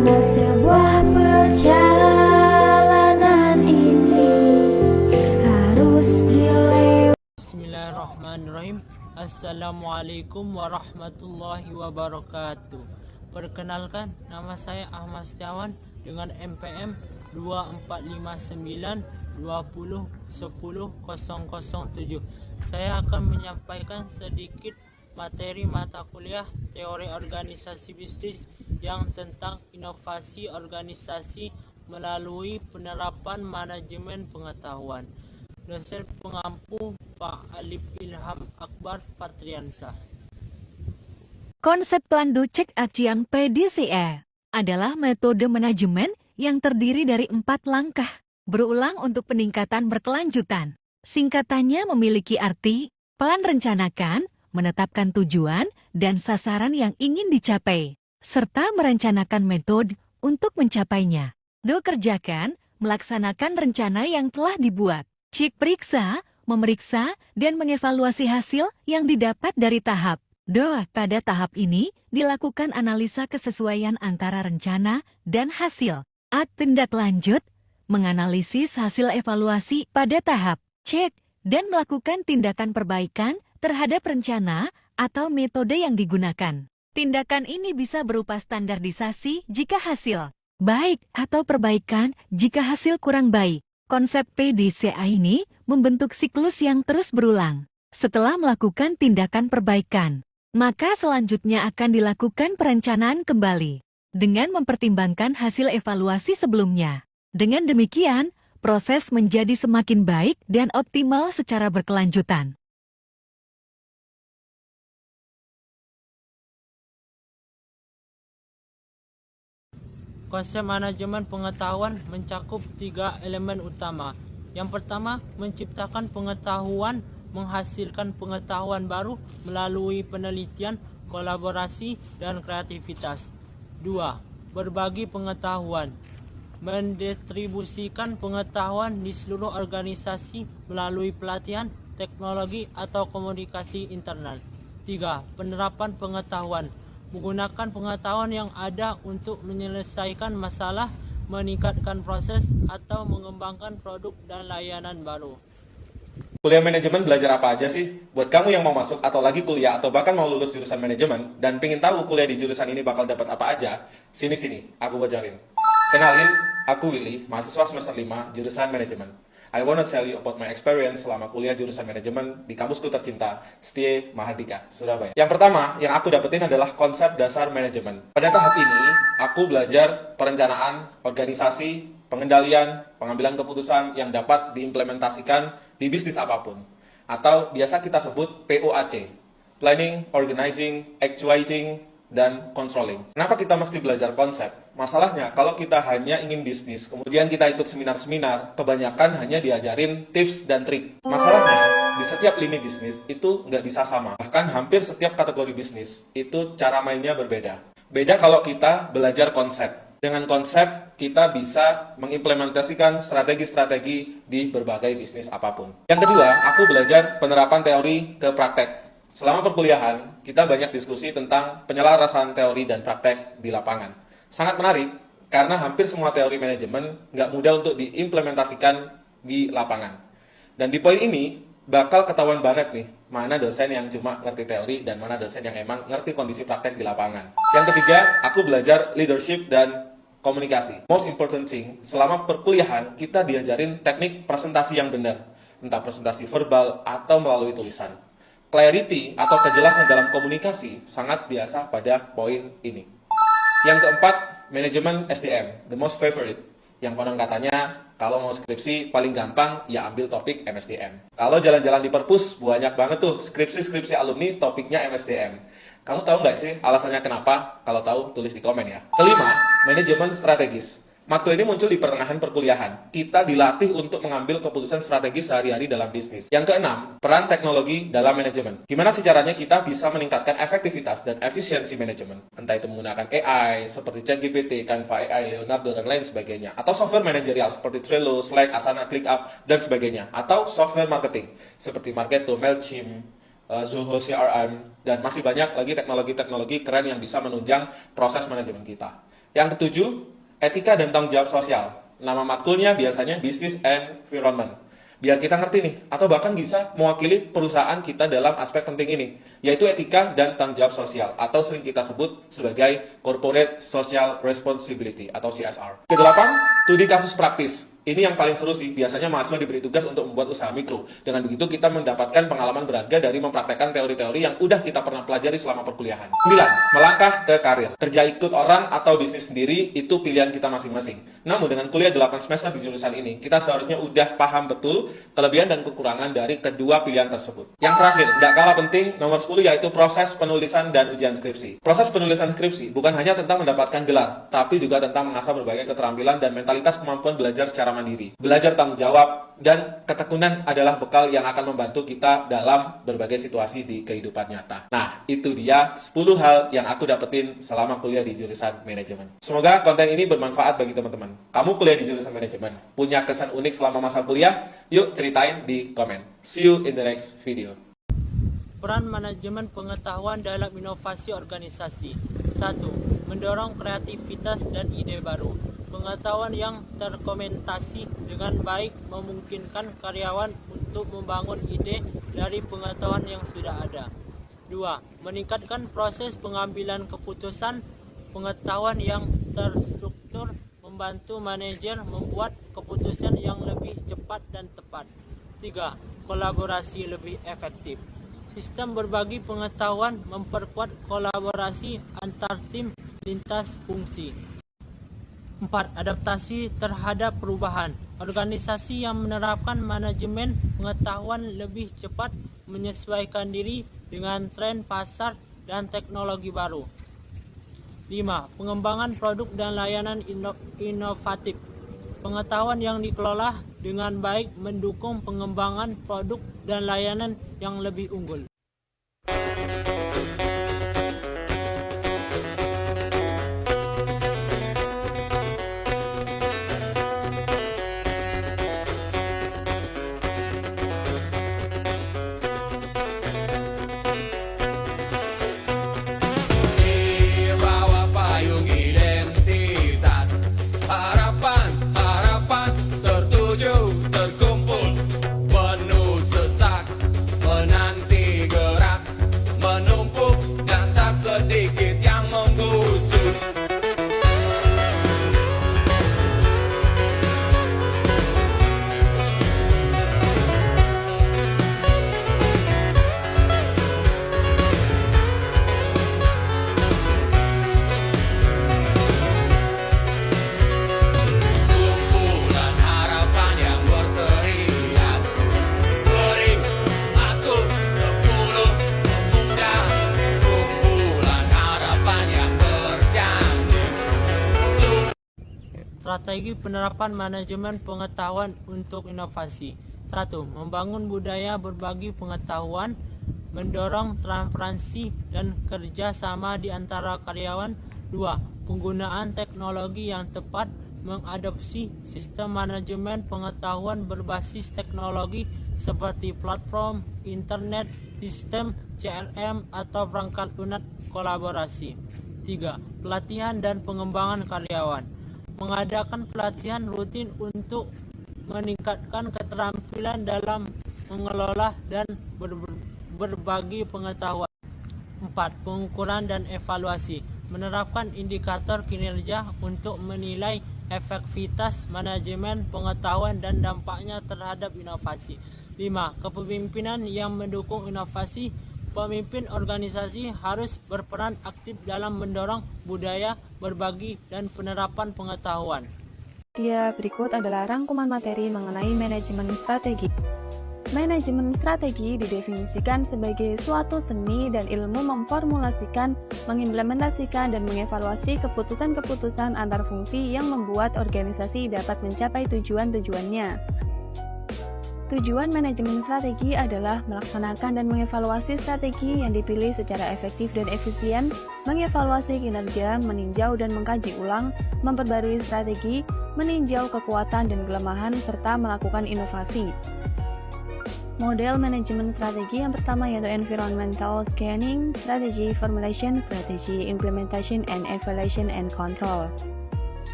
Sebuah perjalanan ini harus dilewati. Bismillahirrahmanirrahim. Assalamualaikum warahmatullahi wabarakatuh. Perkenalkan, nama saya Ahmad Setiawan dengan MPM 245920100007. Saya akan menyampaikan sedikit materi mata kuliah teori organisasi bisnis yang tentang inovasi organisasi melalui penerapan manajemen pengetahuan. Dosen pengampu Pak Alif Ilham Akbar Fatriansah. Konsep Plandu Cek Acian PDCE adalah metode manajemen yang terdiri dari 4 langkah, berulang untuk peningkatan berkelanjutan. Singkatannya memiliki arti, plan rencanakan, menetapkan tujuan, dan sasaran yang ingin dicapai, serta merencanakan metode untuk mencapainya. Do kerjakan, melaksanakan rencana yang telah dibuat. Cek periksa, memeriksa, dan mengevaluasi hasil yang didapat dari tahap. Pada tahap ini, dilakukan analisa kesesuaian antara rencana dan hasil. Tindak lanjut, menganalisis hasil evaluasi pada tahap. Cek, dan melakukan tindakan perbaikan terhadap rencana atau metode yang digunakan. Tindakan ini bisa berupa standarisasi jika hasil baik atau perbaikan jika hasil kurang baik. Konsep PDCA ini membentuk siklus yang terus berulang. Setelah melakukan tindakan perbaikan, maka selanjutnya akan dilakukan perencanaan kembali dengan mempertimbangkan hasil evaluasi sebelumnya. Dengan demikian, proses menjadi semakin baik dan optimal secara berkelanjutan. Konsep manajemen pengetahuan mencakup 3 elemen utama. Yang pertama, menciptakan pengetahuan, menghasilkan pengetahuan baru melalui penelitian, kolaborasi, dan kreativitas. 2. Berbagi pengetahuan, mendistribusikan pengetahuan di seluruh organisasi melalui pelatihan, teknologi, atau komunikasi internal. 3. Penerapan pengetahuan, menggunakan pengetahuan yang ada untuk menyelesaikan masalah, meningkatkan proses, atau mengembangkan produk dan layanan baru. Kuliah manajemen belajar apa aja sih? Buat kamu yang mau masuk atau lagi kuliah atau bahkan mau lulus jurusan manajemen dan pengen tahu kuliah di jurusan ini bakal dapat apa aja, sini, aku bocorin. Kenalin, aku Willy, mahasiswa semester 5, jurusan manajemen. I wanna tell you about my experience selama kuliah jurusan manajemen di kampusku tercinta, Setie Mahardika, Surabaya. Yang pertama, yang aku dapetin adalah konsep dasar manajemen. Pada tahap ini, aku belajar perencanaan, organisasi, pengendalian, pengambilan keputusan yang dapat diimplementasikan di bisnis apapun. Atau biasa kita sebut POAC, Planning, Organizing, Actuating, dan controlling. Kenapa kita mesti belajar konsep? Masalahnya, kalau kita hanya ingin bisnis, kemudian kita ikut seminar-seminar, kebanyakan hanya diajarin tips dan trik. Masalahnya, di setiap lini bisnis itu nggak bisa sama. Bahkan hampir setiap kategori bisnis, itu cara mainnya berbeda. Beda kalau kita belajar konsep. Dengan konsep, kita bisa mengimplementasikan strategi-strategi di berbagai bisnis apapun. Yang kedua, aku belajar penerapan teori ke praktek. Selama perkuliahan, kita banyak diskusi tentang penyelarasan teori dan praktek di lapangan. Sangat menarik, karena hampir semua teori manajemen nggak mudah untuk diimplementasikan di lapangan. Dan di poin ini, bakal ketahuan banget nih, mana dosen yang cuma ngerti teori dan mana dosen yang emang ngerti kondisi praktek di lapangan. Yang ketiga, aku belajar leadership dan komunikasi. Most important thing, selama perkuliahan, kita diajarin teknik presentasi yang benar. Entah presentasi verbal atau melalui tulisan. Clarity atau kejelasan dalam komunikasi sangat biasa pada poin ini. Yang keempat, manajemen SDM, the most favorite. Yang konon katanya, kalau mau skripsi paling gampang, ya ambil topik MSDM. Kalau jalan-jalan di perpus, banyak banget tuh skripsi alumni topiknya MSDM. Kamu tahu nggak sih alasannya kenapa? Kalau tahu, tulis di komen ya. Kelima, manajemen strategis. Matkul ini muncul di pertengahan perkuliahan. Kita dilatih untuk mengambil keputusan strategis sehari-hari dalam bisnis. Yang keenam, peran teknologi dalam manajemen. Gimana sih caranya kita bisa meningkatkan efektivitas dan efisiensi manajemen? Entah itu menggunakan AI, seperti ChatGPT, Canva AI, Leonardo, dan lain sebagainya. Atau software manajerial seperti Trello, Slack, Asana, ClickUp, dan sebagainya. Atau software marketing, seperti Marketo, Mailchimp, Zoho CRM, dan masih banyak lagi teknologi-teknologi keren yang bisa menunjang proses manajemen kita. Yang ketujuh, etika dan tanggung jawab sosial. Nama matkulnya biasanya Business Environment. Biar kita ngerti nih, atau bahkan bisa mewakili perusahaan kita dalam aspek penting ini, yaitu etika dan tanggung jawab sosial, atau sering kita sebut sebagai Corporate Social Responsibility, atau CSR. Kedelapan, studi kasus praktis. Ini yang paling seru sih, biasanya mahasiswa diberi tugas untuk membuat usaha mikro. Dengan begitu kita mendapatkan pengalaman berharga dari mempraktekkan teori-teori yang udah kita pernah pelajari selama perkuliahan. 9. Melangkah ke karir. Kerja ikut orang atau bisnis sendiri itu pilihan kita masing-masing. Namun dengan kuliah 8 semester di jurusan ini, kita seharusnya udah paham betul kelebihan dan kekurangan dari kedua pilihan tersebut. Yang terakhir, tidak kalah penting, nomor 10 yaitu proses penulisan dan ujian skripsi. Proses penulisan skripsi bukan hanya tentang mendapatkan gelar, tapi juga tentang mengasah berbagai keterampilan dan mentalitas kemampuan belajar secara mandiri. Belajar tanggung jawab dan ketekunan adalah bekal yang akan membantu kita dalam berbagai situasi di kehidupan nyata. Nah, itu dia 10 hal yang aku dapetin selama kuliah di jurusan manajemen. Semoga konten ini bermanfaat bagi teman-teman. Kamu kuliah di jurusan manajemen, punya kesan unik selama masa kuliah? Yuk ceritain di komen. See you in the next video. Peran manajemen pengetahuan dalam inovasi organisasi. 1. Mendorong kreativitas dan ide baru. Pengetahuan yang terkomentasi dengan baik memungkinkan karyawan untuk membangun ide dari pengetahuan yang sudah ada. 2. Meningkatkan proses pengambilan keputusan. Pengetahuan yang terstruktur membantu manajer membuat keputusan yang lebih cepat dan tepat. 3. Kolaborasi lebih efektif. Sistem berbagi pengetahuan memperkuat kolaborasi antar tim lintas fungsi. 4. Adaptasi terhadap perubahan. Organisasi yang menerapkan manajemen pengetahuan lebih cepat menyesuaikan diri dengan tren pasar dan teknologi baru. 5. Pengembangan produk dan layanan inovatif. Pengetahuan yang dikelola dengan baik mendukung pengembangan produk dan layanan yang lebih unggul. Strategi penerapan manajemen pengetahuan untuk inovasi. 1. Membangun budaya berbagi pengetahuan, mendorong transparansi dan kerjasama di antara karyawan. 2. Penggunaan teknologi yang tepat, mengadopsi sistem manajemen pengetahuan berbasis teknologi seperti platform, internet, sistem CRM atau perangkat lunak kolaborasi. 3. Pelatihan dan pengembangan karyawan. Mengadakan pelatihan rutin untuk meningkatkan keterampilan dalam mengelola dan berbagi pengetahuan. 4. Pengukuran dan evaluasi. Menerapkan indikator kinerja untuk menilai efektivitas manajemen pengetahuan dan dampaknya terhadap inovasi. 5. Kepemimpinan yang mendukung inovasi. Pemimpin organisasi harus berperan aktif dalam mendorong budaya berbagi dan penerapan pengetahuan. Berikut adalah rangkuman materi mengenai manajemen strategi. Manajemen strategi didefinisikan sebagai suatu seni dan ilmu memformulasikan, mengimplementasikan, dan mengevaluasi keputusan-keputusan antar fungsi yang membuat organisasi dapat mencapai tujuan-tujuannya. Tujuan manajemen strategi adalah melaksanakan dan mengevaluasi strategi yang dipilih secara efektif dan efisien, mengevaluasi kinerja, meninjau dan mengkaji ulang, memperbarui strategi, meninjau kekuatan dan kelemahan, serta melakukan inovasi. Model manajemen strategi yang pertama yaitu environmental scanning strategy, formulation strategy, implementation and evaluation and control.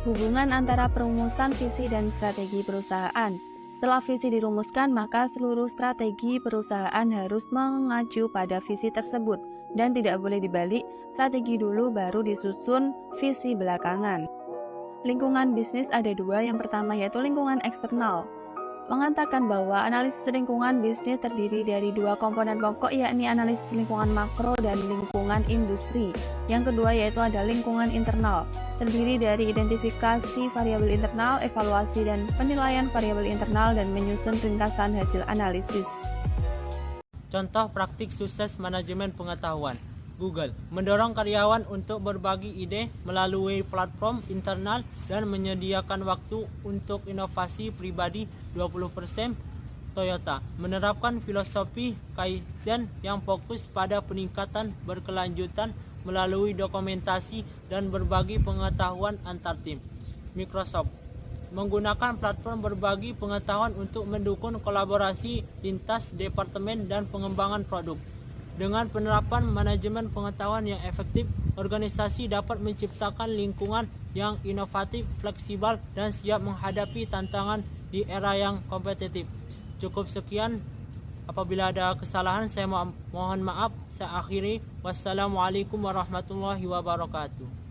Hubungan antara perumusan visi dan strategi perusahaan. Setelah visi dirumuskan, maka seluruh strategi perusahaan harus mengacu pada visi tersebut dan tidak boleh dibalik, strategi dulu baru disusun visi belakangan. Lingkungan bisnis ada dua, yang pertama yaitu lingkungan eksternal. Mengatakan bahwa analisis lingkungan bisnis terdiri dari dua komponen pokok, yakni analisis lingkungan makro dan lingkungan industri. Yang kedua yaitu ada lingkungan internal, terdiri dari identifikasi variabel internal, evaluasi dan penilaian variabel internal, dan menyusun ringkasan hasil analisis. Contoh praktik sukses manajemen pengetahuan. Google mendorong karyawan untuk berbagi ide melalui platform internal dan menyediakan waktu untuk inovasi pribadi 20%. Toyota menerapkan filosofi Kaizen yang fokus pada peningkatan berkelanjutan melalui dokumentasi dan berbagi pengetahuan antar tim. Microsoft menggunakan platform berbagi pengetahuan untuk mendukung kolaborasi lintas departemen dan pengembangan produk. Dengan penerapan manajemen pengetahuan yang efektif, organisasi dapat menciptakan lingkungan yang inovatif, fleksibel, dan siap menghadapi tantangan di era yang kompetitif. Cukup sekian. Apabila ada kesalahan, saya mohon maaf. Saya akhiri. Wassalamualaikum warahmatullahi wabarakatuh.